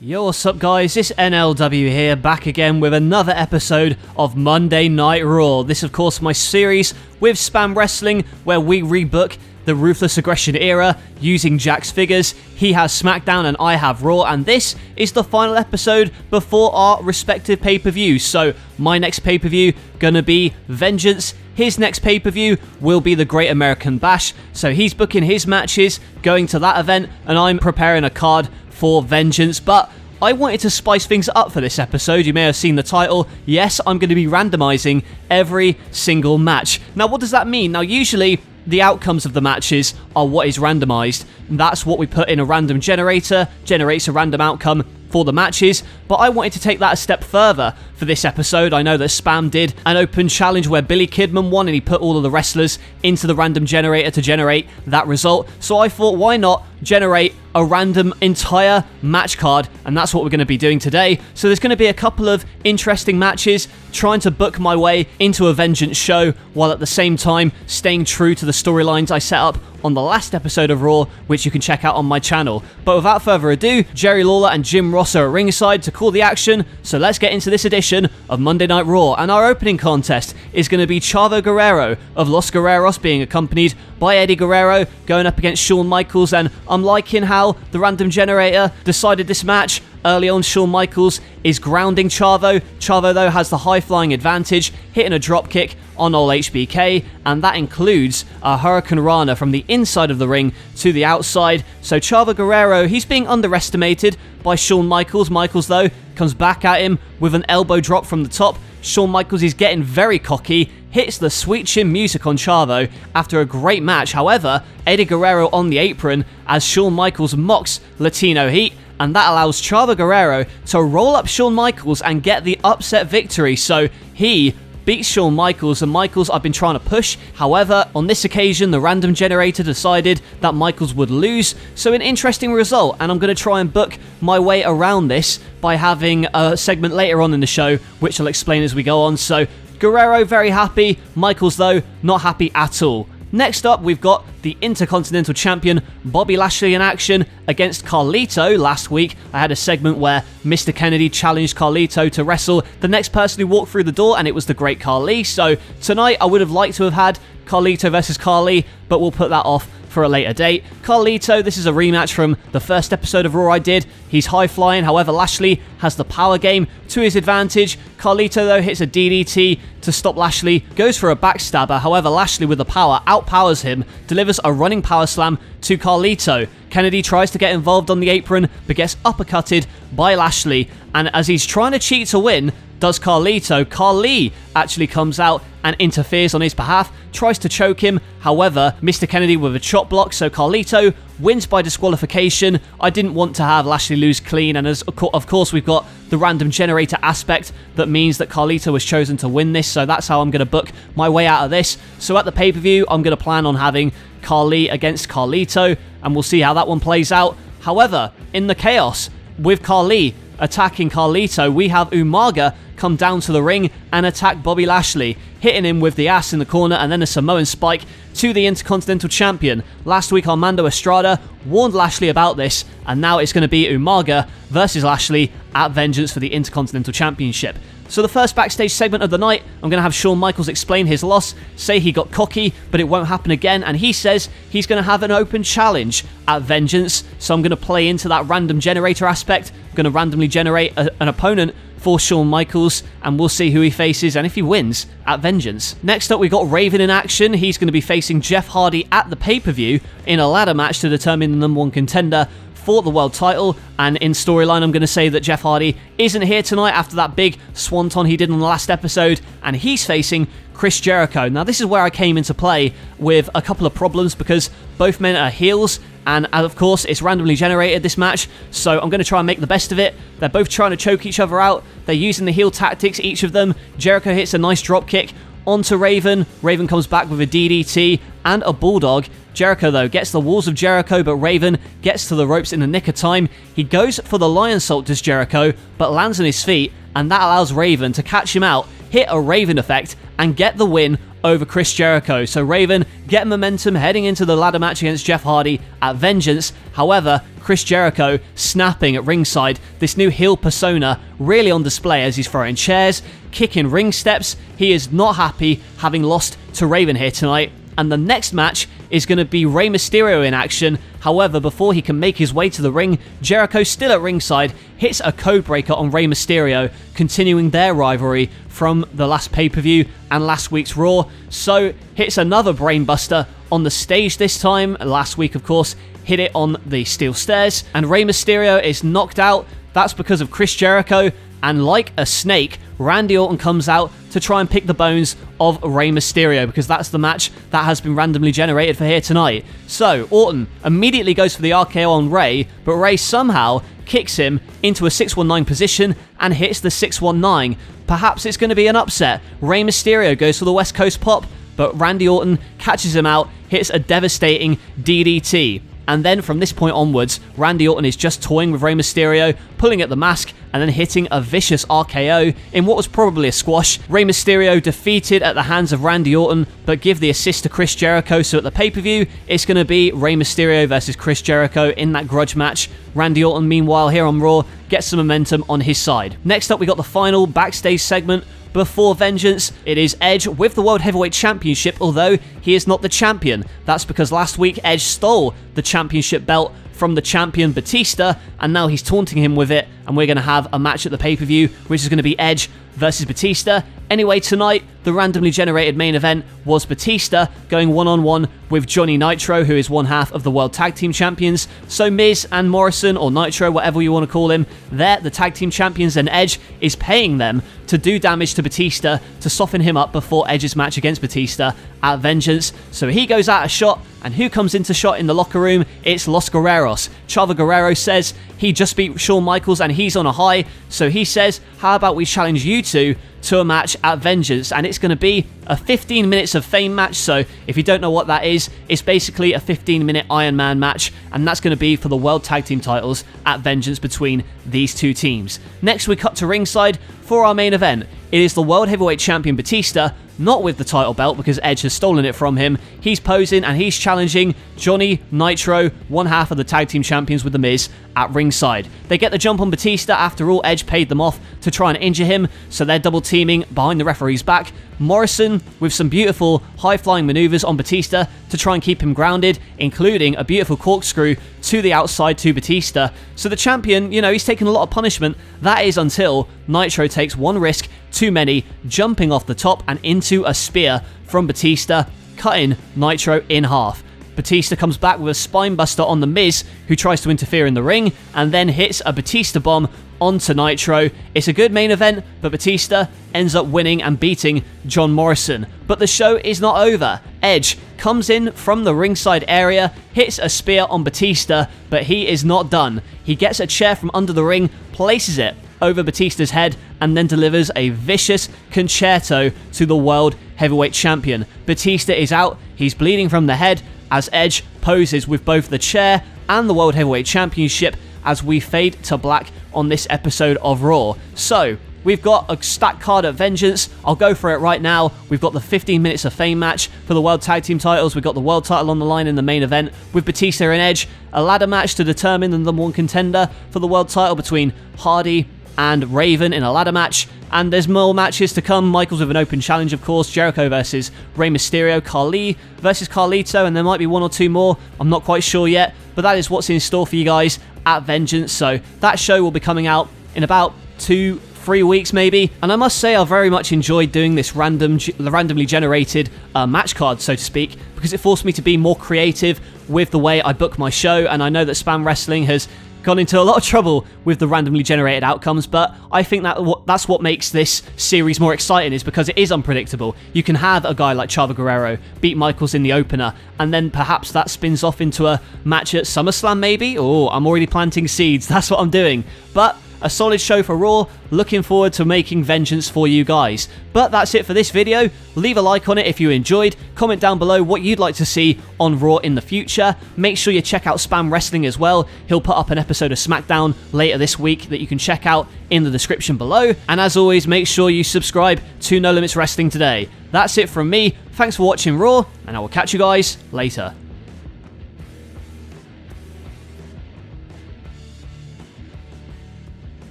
Yo, what's up guys, it's NLW here, back again with another episode of Monday Night Raw. This of course my series with Spam Wrestling, where we rebook the Ruthless Aggression era using Jack's figures. He has Smackdown and I have Raw, and this is the final episode before our respective pay-per-views. So my next pay-per-view gonna be Vengeance. His next pay-per-view will be the Great American Bash. So he's booking his matches, going to that event, and I'm preparing a card for Vengeance. But I wanted to spice things up for this episode. You may have seen the title. Yes, I'm going to be randomizing every single match. Now, what does that mean? Now, usually the outcomes of the matches are what is randomized. That's what we put in a random generator, generates a random outcome for the matches, but I wanted to take that a step further for this episode. I know that Spam did an open challenge where Billy Kidman won and he put all of the wrestlers into the random generator to generate that result, so I thought, why not generate a random entire match card, and that's what we're going to be doing today. So there's going to be a couple of interesting matches, trying to book my way into a Vengeance show while at the same time staying true to the storylines I set up on the last episode of Raw, which you can check out on my channel. But without further ado, Jerry Lawler and Jim Ross are at ringside to call the action, so let's get into this edition of Monday Night Raw. And our opening contest is going to be Chavo Guerrero of Los Guerreros being accompanied by Eddie Guerrero going up against Shawn Michaels, and I'm liking how the random generator decided this match. Early on, Shawn Michaels is grounding Chavo. Chavo, though, has the high-flying advantage, hitting a dropkick on old HBK, and that includes a Hurricane Rana from the inside of the ring to the outside. So Chavo Guerrero, he's being underestimated by Shawn Michaels. Michaels, though, comes back at him with an elbow drop from the top. Shawn Michaels is getting very cocky, hits the sweet chin music on Chavo after a great match. However, Eddie Guerrero on the apron as Shawn Michaels mocks Latino Heat, and that allows Chavo Guerrero to roll up Shawn Michaels and get the upset victory. So he beats Shawn Michaels, and Michaels I've been trying to push. However, on this occasion, the random generator decided that Michaels would lose. So an interesting result, and I'm going to try and book my way around this by having a segment later on in the show, which I'll explain as we go on. So Guerrero very happy, Michaels though not happy at all. Next up, we've got the Intercontinental Champion Bobby Lashley in action against Carlito. Last week, I had a segment where Mr. Kennedy challenged Carlito to wrestle the next person who walked through the door, and it was the Great Khali. So tonight, I would have liked to have had Carlito versus Khali, but we'll put that off for a later date. Carlito, this is a rematch from the first episode of Raw I did. He's high-flying, however, Lashley has the power game to his advantage. Carlito, though, hits a DDT to stop Lashley, goes for a backstabber, however, Lashley with the power outpowers him, delivers a running power slam to Carlito. Kennedy tries to get involved on the apron, but gets uppercutted by Lashley, and as he's trying to cheat to win, does Carlito. Khali actually comes out and interferes on his behalf, tries to choke him, however, Mr. Kennedy with a chop block, so Carlito wins by disqualification. I didn't want to have Lashley lose clean, and as of course we've got the random generator aspect that means that Carlito was chosen to win this, so that's how I'm going to book my way out of this. So at the pay-per-view, I'm going to plan on having Khali against Carlito, and we'll see how that one plays out. However, in the chaos with Khali attacking Carlito, we have Umaga come down to the ring and attack Bobby Lashley, hitting him with the ass in the corner and then a Samoan spike to the Intercontinental Champion. Last week, Armando Estrada warned Lashley about this, and now it's going to be Umaga versus Lashley at Vengeance for the Intercontinental Championship. So the first backstage segment of the night, I'm going to have Shawn Michaels explain his loss, say he got cocky, but it won't happen again, and he says he's going to have an open challenge at Vengeance, so I'm going to play into that random generator aspect. I'm going to randomly generate an opponent for Shawn Michaels, and we'll see who he faces and if he wins at Vengeance. Next up, we got Raven in action. He's going to be facing Jeff Hardy at the pay-per-view in a ladder match to determine the number one contender for the world title. And in storyline, I'm going to say that Jeff Hardy isn't here tonight after that big swanton he did in the last episode, and he's facing Chris Jericho. Now, this is where I came into play with a couple of problems, because both men are heels, and of course, it's randomly generated, this match, so I'm going to try and make the best of it. They're both trying to choke each other out. They're using the heel tactics, each of them. Jericho hits a nice drop kick onto Raven. Raven comes back with a DDT and a Bulldog. Jericho, though, gets the walls of Jericho, but Raven gets to the ropes in the nick of time. He goes for the Lion Salt, does Jericho, but lands on his feet, and that allows Raven to catch him out, hit a Raven effect, and get the win over Chris Jericho. So Raven get momentum heading into the ladder match against Jeff Hardy at Vengeance. However, Chris Jericho snapping at ringside, this new heel persona really on display as he's throwing chairs, kicking ring steps. He is not happy having lost to Raven here tonight. And the next match is going to be Rey Mysterio in action. However, before he can make his way to the ring, Jericho, still at ringside, hits a codebreaker on Rey Mysterio, continuing their rivalry from the last pay-per-view and last week's Raw. So, hits another brainbuster on the stage this time. Last week, of course, hit it on the steel stairs. And Rey Mysterio is knocked out. That's because of Chris Jericho. And like a snake, Randy Orton comes out to try and pick the bones of Rey Mysterio, because that's the match that has been randomly generated for here tonight. So, Orton immediately goes for the RKO on Rey, but Rey somehow kicks him into a 619 position and hits the 619. Perhaps it's going to be an upset. Rey Mysterio goes for the West Coast pop, but Randy Orton catches him out, hits a devastating DDT. And then from this point onwards, Randy Orton is just toying with Rey Mysterio, pulling at the mask, and then hitting a vicious RKO in what was probably a squash. Rey Mysterio defeated at the hands of Randy Orton, but give the assist to Chris Jericho. So at the pay-per-view, it's going to be Rey Mysterio versus Chris Jericho in that grudge match. Randy Orton, meanwhile, here on Raw, gets some momentum on his side. Next up, we got the final backstage segment before Vengeance. It is Edge with the World Heavyweight Championship, although he is not the champion. That's because last week Edge stole the championship belt from the champion Batista, and now he's taunting him with it, and we're going to have a match at the pay-per-view, which is going to be Edge versus Batista. Anyway, tonight, the randomly generated main event was Batista going one-on-one with Johnny Nitro, who is one half of the World Tag Team Champions. So Miz and Morrison, or Nitro, whatever you want to call him, they're the Tag Team Champions, and Edge is paying them to do damage to Batista to soften him up before Edge's match against Batista at Vengeance. So he goes out a shot, and who comes into shot in the locker room? It's Los Guerreros. Chavo Guerrero says he just beat Shawn Michaels and he's on a high, so he says, how about we challenge you two to a match at Vengeance? And it's going to be a 15 minutes of fame match. So if you don't know what that is, it's basically a 15-minute Iron Man match, and that's going to be for the World Tag Team titles at Vengeance between these two teams. Next, we cut to ringside for our main event. It is the World Heavyweight Champion Batista, not with the title belt because Edge has stolen it from him. He's posing and he's challenging Johnny Nitro, one half of the Tag Team Champions with The Miz, at ringside. They get the jump on Batista. After all, Edge paid them off to try and injure him, so they're double teaming behind the referee's back. Morrison with some beautiful high-flying maneuvers on Batista to try and keep him grounded, including a beautiful corkscrew to the outside to Batista. So the champion, he's taken a lot of punishment. That is until Nitro takes one risk too many, jumping off the top and into a spear from Batista, cutting Nitro in half. Batista comes back with a spinebuster on The Miz, who tries to interfere in the ring, and then hits a Batista bomb onto Nitro. It's a good main event, but Batista ends up winning and beating John Morrison. But the show is not over. Edge comes in from the ringside area, hits a spear on Batista, but he is not done. He gets a chair from under the ring, places it over Batista's head, and then delivers a vicious concerto to the World Heavyweight Champion. Batista is out, he's bleeding from the head, as Edge poses with both the chair and the World Heavyweight Championship as we fade to black on this episode of Raw. So, we've got a stacked card at Vengeance. I'll go for it right now. We've got the 15 minutes of fame match for the World Tag Team titles. We've got the world title on the line in the main event with Batista and Edge. A ladder match to determine the number one contender for the world title between Hardy and Raven in a ladder match. And there's more matches to come. Michaels with an open challenge, of course. Jericho versus Rey Mysterio. Khali versus Carlito. And there might be one or two more. I'm not quite sure yet. But that is what's in store for you guys at Vengeance. So that show will be coming out in about 2-3 weeks maybe. And I must say I very much enjoyed doing this randomly generated match card, so to speak, because it forced me to be more creative with the way I book my show. And I know that Spam Wrestling has gone into a lot of trouble with the randomly generated outcomes, but I think that's what makes this series more exciting, is because it is unpredictable. You can have a guy like Chavo Guerrero beat Michaels in the opener, and then perhaps that spins off into a match at SummerSlam maybe. Oh, I'm already planting seeds. That's what I'm doing. But a solid show for Raw. Looking forward to making vengeance for you guys. But that's it for this video. Leave a like on it if you enjoyed. Comment down below what you'd like to see on Raw in the future. Make sure you check out Spam Wrestling as well. He'll put up an episode of Smackdown later this week that you can check out in the description below. And as always, make sure you subscribe to No Limits Wrestling today. That's it from me. Thanks for watching Raw, and I will catch you guys later.